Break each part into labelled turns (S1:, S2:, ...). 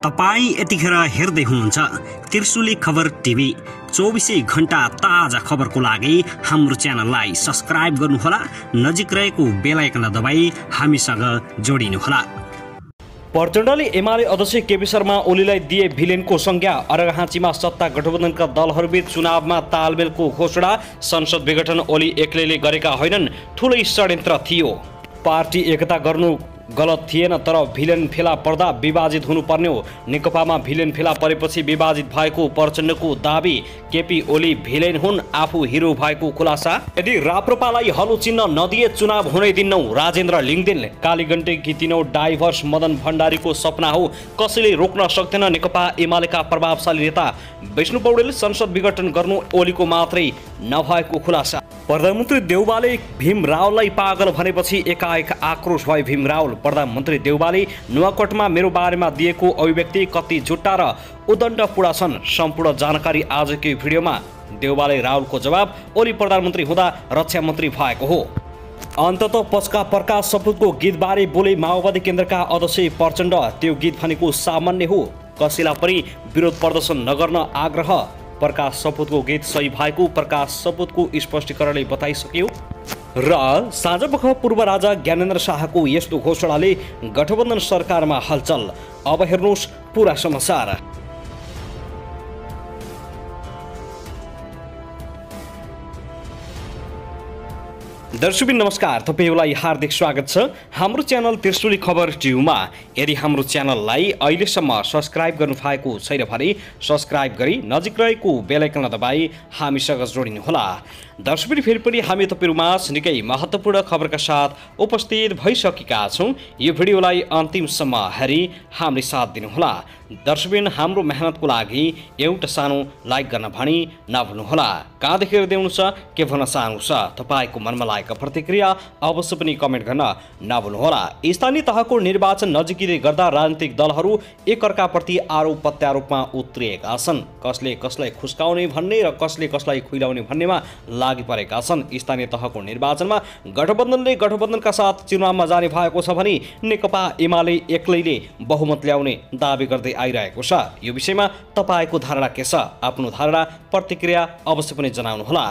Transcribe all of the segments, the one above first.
S1: तपाई यतिखेर हेर्दै हुनुहुन्छ त्रिशुली खबर टिभी। 24 घण्टा ताजा खबरको लागि हाम्रो च्यानललाई सब्स्क्राइब गर्नुहोला, नजिक रहेको बेल आइकन दबाई हामीसँग जोडिनुहोला।
S2: प्रचण्डले एमाले अध्यक्ष केपी शर्मा ओलीलाई दिए भिलेनको संज्ञा। अर्घाखाँचीमा सत्ता गठबन्धनका दलहरूबीच चुनावमा तालमेलको घोषणा। संसद विघटन ओली एक्लैले गरेका होइनन्, ठूलै षड्यन्त्र थियो। पार्टी एकता गर्नु गलत थिएन, तर भिलेन फेला पर्दा विभाजित हुनुपर्ने हो। नेकपामा भिलेन फेला परेपछि विभाजित भएको प्रचण्डको दाबी। केपी ओली भिलेन हुन्, आफू हिरो भएको खुलासा। यदि राप्रपालाई हलो चिन्ह नदिए चुनाव हुनै दिन्नौ। राजेन्द्र लिङदेन। कालीगण्डकी तीनौं डाइभर्स मदन भण्डारीको सपना हो, कसैले रोक्न सक्दैन। नेकपा एमालेका प्रभावशाली नेता विष्णु पौडेल संसद विघटन गर्नु ओलीको मात्रै नभएको खुलासा। प्रधानमन्त्री देउवाले भीम रावलाई पागल भनेपछि एकाएक आक्रोश भए भीम रावल। प्रधानमन्त्री देउवाले नुवाकोटमा मेरो बारेमा दिएको अभिव्यक्ति कति झुट्टा र उदण्डपूर्ण छन्, सम्पूर्ण जानकारी आजकै भिडियोमा। देउवाले रावलको जवाब। ओली प्रधानमन्त्री हुँदा रक्षा मन्त्री भएको हो। अन्ततः पचका प्रकाश सपुतको गीतबारे बोले माओवादी केन्द्रका अध्यक्ष प्रचण्ड। त्यो गीत भनेको सामान्य हो, कसैलाई पनि विरोध प्रदर्शन नगर्न आग्रह। प्रकाश सपुतको गीत सही भएको प्रकाश सपुतको स्पष्टीकरणले बताइसक्यो। र साँझपख पूर्व राजा ज्ञानेन्द्र शाहको यस्तो घोषणाले गठबन्धन सरकारमा हलचल। अब हेर्नुहोस् पूरा समाचार। दर्शक नमस्कार, तपाईलाई हार्दिक स्वागत छ हाम्रो च्यानल त्रिशुली खबर टिभीमा। यदि हाम्रो च्यानललाई अहिलेसम्म सब्स्क्राइब गर्नु भएको छैन भने सब्स्क्राइब गरी नजिक रहेको बेल आइकन दबाई हामीसँग जोडिनुहोला। दर्शक फेरि पनि हामी तपाईहरुमा निकै महत्त्वपूर्ण खबरका साथ उपस्थित भइसकेका छौं। यो भिडियोलाई अन्तिमसम्म हेरी हामीले साथ दिनुहोला। दर्शकबिन हाम्रो मेहनतको लागि एउटा सानो लाइक गर्न भनी नभुल्नुहोला। कहाँ देखेर देउनु छ, के भन्न चाहनु छ, तपाईको मनमा लागेको प्रतिक्रिया अवश्य पनि कमेन्ट गर्न नभुल्नुहोला। स्थानीय तहको निर्वाचन नजिकै गर्दा राजनीतिक दलहरू एकअर्काप्रति आरोप प्रत्यारोपमा उत्रिएका छन्। कसले कसलाई खुस्काउने भन्ने र कसले कसलाई खुइलाउने भन्नेमा लागि परेका छन्। स्थानीय तहको निर्वाचनमा गठबन्धनले गठबन्धनका साथ चुनावमा जाने भएको छ भने नेकपा एमाले एक्लैले बहुमत ल्याउने दाबी गर्दै आइरहेको छ। यो विषयमा तपाईको धारणा के छ? आफ्नो धारणा प्रतिक्रिया अवश्य पनि जनाउनुहोला।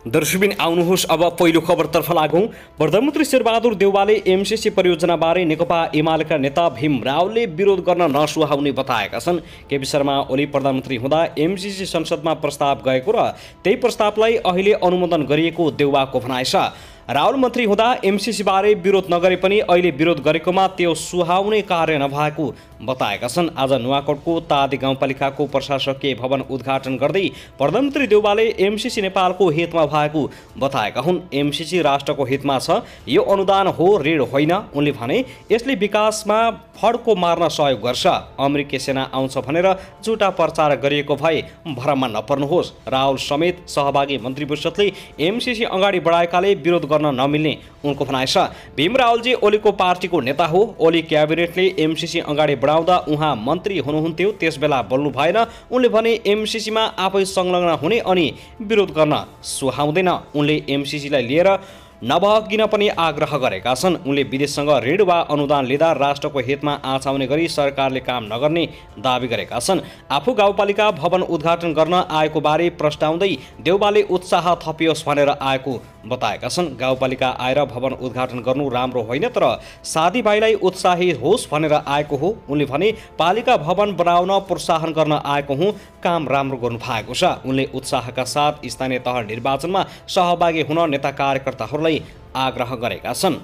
S2: दर्शकबिन आउनुहोस् अब पहिलो खबरतर्फ लागौं। प्रधानमन्त्री शेरबहादुर देउवाले एमसीसी परियोजनाबारे नेकपा एमालेका नेता भीम रावलले विरोध गर्न नसुहाउने बताएका छन्। केपी शर्मा ओली प्रधानमन्त्री हुँदा एमसीसी संसदमा प्रस्ताव गएको र त्यही प्रस्तावलाई अहिले अनुमोदन गरिएको देउवाको भनाइ छ। रावल मन्त्री हुँदा एमसीसी बारे विरोध नगरे पनि अहिले विरोध गरेकोमा त्यो सुहाउने कार्य नभएको बताएका छन्। आज नुवाकोटको तादी गाउँपालिकाको प्रशासकीय भवन उद्घाटन गर्दै प्रधानमन्त्री देउवाले एमसीसी नेपालको हितमा भएको बताएका हुन्। एमसीसी राष्ट्रको हितमा छ, यो अनुदान हो, ऋण होइन। उनले भने यसले विकासमा फड्को मार्न सहयोग गर्छ। अमेरिकी सेना आउँछ भनेर झुटा प्रचार गरिएको भए भ्रममा नपर्नुहोस्। रावल समेत सहभागी मन्त्री परिषदले एमसीसी अगाडि बढाएकाले विरोध गर्न नमिल्ने उनको भनाइ छ। भीम रावलजी ओलीको पार्टीको नेता हो। ओली क्याबिनेटले एमसीसी अगाडि बढाउँदा उहाँ मन्त्री हुनुहुन्थ्यो, त्यसबेला बोल्नु भएन। उनले भने एमसीसीमा आफै संलग्न हुने अनि विरोध गर्न सुहाउँदैन। उनले एमसीसीलाई लिएर नभगिन पनि आग्रह गरेका छन्। उनले विदेशसँग ऋण वा अनुदान लिँदा राष्ट्रको हितमा आँचाउने गरी सरकारले काम नगर्ने दाबी गरेका छन्। आफू गाउँपालिका भवन उद्घाटन गर्न आएको बारे प्रस्ताउँदै देउवाले उत्साह थपियोस् भनेर आएको बताएका छन्। गाउँपालिका आएर भवन उद्घाटन गर्नु राम्रो होइन, तर साथीभाइलाई उत्साही होस् भनेर आएको हो। उनले भने पालिका भवन बनाउन प्रोत्साहन गर्न आएको हुँ, काम राम्रो गर्नु भएको छ। उनले उत्साहका साथ स्थानीय तह निर्वाचनमा सहभागी हुन नेता कार्यकर्ताहरूलाई आग्रह गरेका छन्।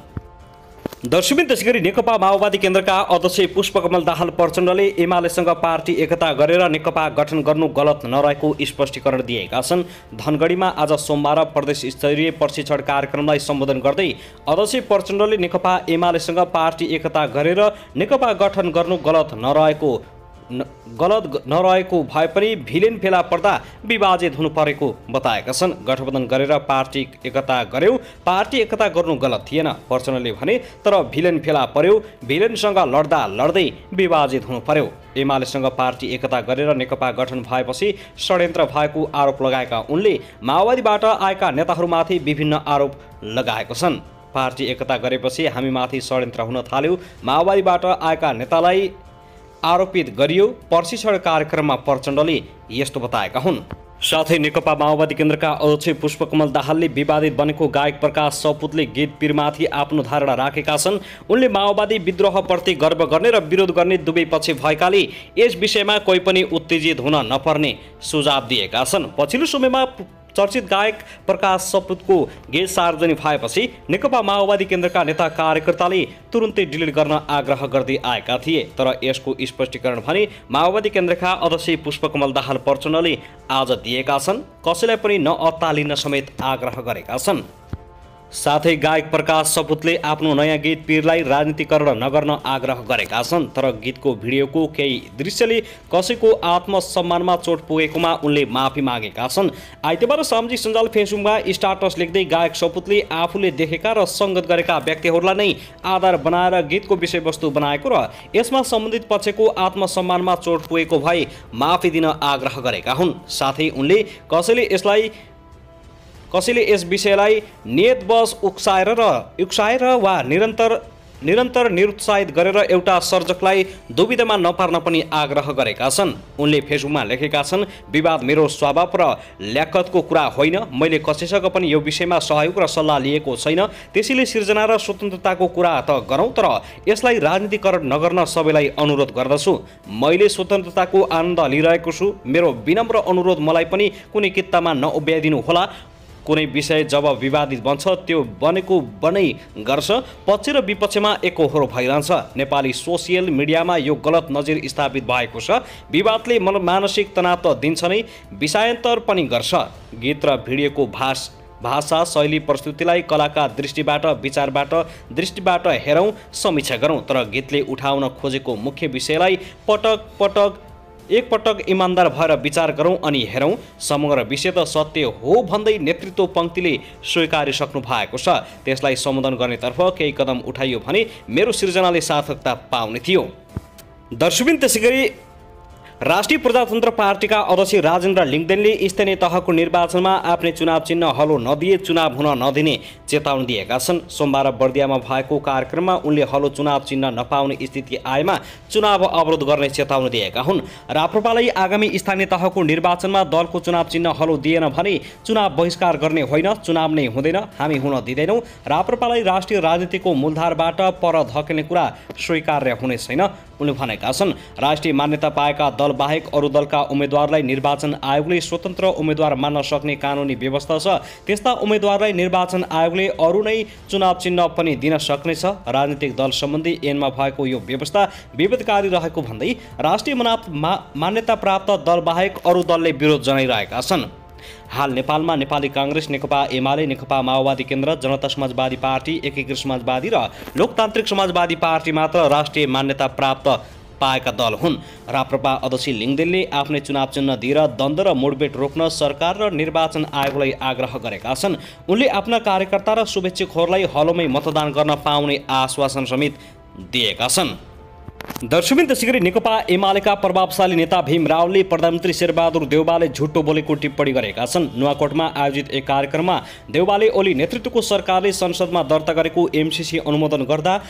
S2: दर्शकबिन त्यसैगरी नेकपा माओवादी केन्द्रका अध्यक्ष पुष्पकमल दाहाल प्रचण्डले एमालेसँग पार्टी एकता गरेर नेकपा गठन गर्नु गलत नरहेको स्पष्टीकरण दिएका छन्। धनगढीमा आज सोमबार प्रदेश स्तरीय प्रशिक्षण कार्यक्रमलाई सम्बोधन गर्दै अध्यक्ष प्रचण्डले नेकपा एमालेसँग पार्टी एकता गरेर नेकपा गठन गर्नु गलत नरहेको भए पनि भिलेन फेला पर्दा विभाजित हुनु परेको बताएका छन्। गठबन्धन गरेर पार्टी एकता गर्यो, पार्टी एकता गर्नु गलत थिएन प्रचण्डले भने, तर भिलेन फेला पर्यो, भिलेनसँग लड्दा लड्दै विभाजित हुनु पर्यो। एमालेसँग पार्टी एकता गरेर नेकपा गठन भएपछि षड्यन्त्र भएको आरोप लगाएका उनले माओवादीबाट आएका नेताहरूमाथि विभिन्न आरोप लगाएको छन्। पार्टी एकता गरेपछि हामीमाथि षड्यन्त्र हुन थाल्यो, माओवादीबाट आएका नेतालाई आरोपित गरियो। प्रशिक्षण कार्यक्रममा प्रचण्डले यस्तो बताएका हुन्। साथै नेकपा माओवादी केन्द्रका अध्यक्ष पुष्पकमल दाहालले विवादित बनेको गायक प्रकाश सपुतले गीत पीरमाथि आफ्नो धारणा राखेका छन्। उनले माओवादी विद्रोहप्रति गर्व गर्ने र विरोध गर्ने दुवै पक्ष भएकाले यस विषयमा कोही पनि उत्तेजित हुन नपर्ने सुझाव दिएका छन्। पछिल्लो समयमा चर्चित गायक प्रकाश सपुतको गीत सार्वजनिक भएपछि नेकपा माओवादी केन्द्रका नेता कार्यकर्ताले तुरुन्तै डिलिट गर्न आग्रह गर्दै आएका थिए। तर यसको स्पष्टीकरण भने माओवादी केन्द्रका अध्यक्ष पुष्पकमल दाहाल प्रचण्डले आज दिएका छन्। कसैलाई पनि नअत्तालिन समेत आग्रह गरेका छन्। साथै गायक प्रकाश सपुतले आफ्नो नयाँ गीत पीरलाई राजनीतिकरण नगर्न आग्रह गरेका छन्। तर गीतको भिडियोको केही दृश्यले कसैको आत्मसम्मानमा चोट पुगेकोमा उनले माफी मागेका छन्। आइतबार सामाजिक सञ्जाल फेसबुकमा स्टाटस लेख्दै गायक सपुतले आफूले देखेका र सङ्गत गरेका व्यक्तिहरूलाई नै आधार बनाएर गीतको विषयवस्तु बनाएको र यसमा सम्बन्धित पक्षको आत्मसम्मानमा चोट पुगेको भए माफी दिन आग्रह गरेका हुन्। साथै उनले कसैले यस विषयलाई नियतवश उक्साएर वा निरन्तर निरुत्साहित गरेर एउटा सर्जकलाई दुविधामा नपार्न पनि आग्रह गरेका छन्। उनले फेसबुकमा लेखेका छन्, विवाद मेरो स्वभाव र ल्याकतको कुरा होइन। मैले कसैसँग पनि यो विषयमा सहयोग र सल्लाह लिएको छैन। त्यसैले सृजना र स्वतन्त्रताको कुरा त गरौँ, तर यसलाई राजनीतिकरण नगर्न सबैलाई अनुरोध गर्दछु। मैले स्वतन्त्रताको आनन्द लिइरहेको छु। मेरो विनम्र अनुरोध मलाई पनि कुनै कित्तामा नउभ्याइदिनु होला। कुनै विषय जब विवादित बन्छ त्यो बनेको बनै गर्छ। पक्ष र विपक्षमा एकहोरो भइरहन्छ। नेपाली सोसियल मिडियामा यो गलत नजिर स्थापित भएको छ। विवादले मानसिक तनाव त दिन्छ नै, विषयान्तर पनि गर्छ। गीत र भिडियोको भाषा शैली प्रस्तुतिलाई कलाका दृष्टिबाट हेरौँ, समीक्षा गरौँ। तर गीतले उठाउन खोजेको मुख्य विषयलाई एकपटक इमान्दार भएर विचार गरौँ अनि हेरौँ। समग्र विषय त सत्य हो भन्दै नेतृत्व पङ्क्तिले स्वीकारिसक्नु भएको छ। त्यसलाई सम्बोधन गर्नेतर्फ केही कदम उठाइयो भने मेरो सृजनाले सार्थकता पाउने थियो। दर्शकबिन त्यसैगरी राष्ट्रिय प्रजातन्त्र पार्टीका अध्यक्ष राजेन्द्र लिङ्गदेनले स्थानीय तहको निर्वाचनमा आफ्नै चुनाव चिन्ह हलो नदिए चुनाव हुन नदिने चेतावनी दिएका छन्। सोमबार बर्दियामा भएको कार्यक्रममा उनले हलो चुनाव चिन्ह नपाउने स्थिति आएमा चुनाव अवरोध गर्ने चेतावनी दिएका हुन्। राप्रपालाई आगामी स्थानीय तहको निर्वाचनमा दलको चुनाव चिन्ह हलो दिएन भने चुनाव बहिष्कार गर्ने होइन, चुनाव नै हुँदैन, हामी हुन दिँदैनौँ। राप्रपालाई राष्ट्रिय राजनीतिको मूलधारबाट पर धकेल्ने कुरा स्वीकार्य हुने छैन उनले भनेका छन्। राष्ट्रिय मान्यता पाएका दल बाहेक अरू दलका उम्मेद्वारलाई निर्वाचन आयोगले स्वतन्त्र उम्मेद्वार मान्न सक्ने कानुनी व्यवस्था छ। त्यस्ता उम्मेद्वारलाई निर्वाचन आयोगले अरू नै चुनाव चिन्ह पनि दिन सक्नेछ। राजनीतिक दल सम्बन्धी ऐनमा भएको यो व्यवस्था विवादकारी रहेको भन्दै राष्ट्रिय मान्यता प्राप्त दल बाहेक अरू दलले विरोध जनाइरहेका छन्। हाल नेपालमा नेपाली काङ्ग्रेस, नेकपा एमाले, नेकपा माओवादी केन्द्र, जनता समाजवादी पार्टी, एकीकृत समाजवादी र लोकतान्त्रिक समाजवादी पार्टी मात्र राष्ट्रिय मान्यता प्राप्त पाएका दल हुन्। राप्रपा अध्यक्ष लिङ्गदेनले आफ्नै चुनाव चिन्ह दिएर द्वन्द्व र मुडभेड रोक्न सरकार र निर्वाचन आयोगलाई आग्रह गरेका छन्। उनले आफ्ना कार्यकर्ता र शुभेच्छुकहरूलाई हलोमै मतदान गर्न पाउने आश्वासन समेत दिएका छन्। दर्शकबिन त्यसैगरी नेकपा एमालेका प्रभावशाली नेता भीम रावले प्रधानमन्त्री शेरबहादुर देउवाले झुटो बोलेको टिप्पणी गरेका छन्। नुवाकोटमा आयोजित एक कार्यक्रममा देउवाले ओली नेतृत्वको सरकारले संसदमा दर्ता गरेको एमसीसी अनुमोदन गर्दा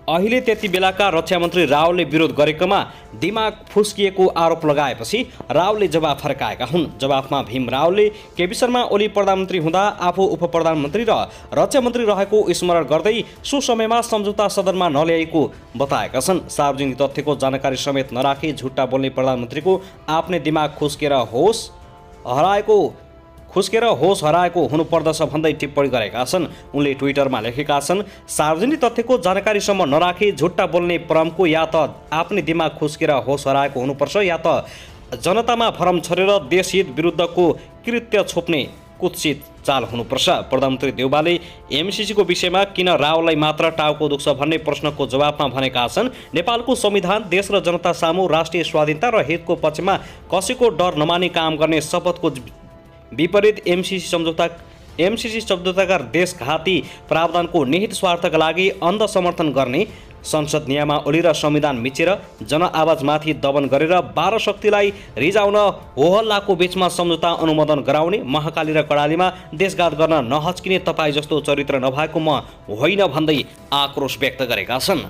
S2: अहिले त्यति बेलाका रक्षा मन्त्री रावलले विरोध गरेकोमा दिमाग फुस्किएको आरोप लगाएपछि रावलले जवाफ फर्काएका हुन्। जवाफमा भीम रावलले केपी शर्मा ओली प्रधानमन्त्री हुँदा आफू उप प्रधानमन्त्री र रक्षा मन्त्री रहेको स्मरण गर्दै सो समयमा सम्झौता सदनमा नल्याएको बताएका छन्। सार्वजनिक तथ्यको जानकारी समेत नराखी झुट्टा बोल्ने प्रधानमन्त्रीको आफ्नै दिमाग खुस्केर होस हराएको हुनुपर्दछ भन्दै टिप्पणी गरेका छन्। उनले ट्विटरमा लेखेका छन्, सार्वजनिक तथ्यको जानकारीसम्म नराखी झुट्टा बोल्ने परमको या त आफ्नै दिमाग खुस्केर होस हराएको हुनुपर्छ या त जनतामा भरम छरेर देशहित विरुद्धको कृत्य छोप्ने कुत्सित चाल हुनुपर्छ। प्रधानमन्त्री देउवाले एमसीसीको विषयमा किन रावललाई मात्र टाउको दुख्छ भन्ने प्रश्नको जवाफमा भनेका छन्, नेपालको संविधान देश र जनता सामु राष्ट्रिय स्वाधीनता र हितको पक्षमा कसैको डर नमानी काम गर्ने शपथको विपरीत एमसीसी सम्झौताका देशघाती प्रावधानको निहित स्वार्थका लागि अन्ध समर्थन गर्ने, संसद नियमावली र संविधान मिचेर जनआवाजमाथि दमन गरेर 12 शक्तिलाई रिजाउन होहल्लाको बीचमा सम्झौता अनुमोदन गराउने, महाकाली र कडालीमा देशघात गर्न नहच्किने तपाईँ जस्तो चरित्र नभएको म होइन भन्दै आक्रोश व्यक्त गरेका छन्।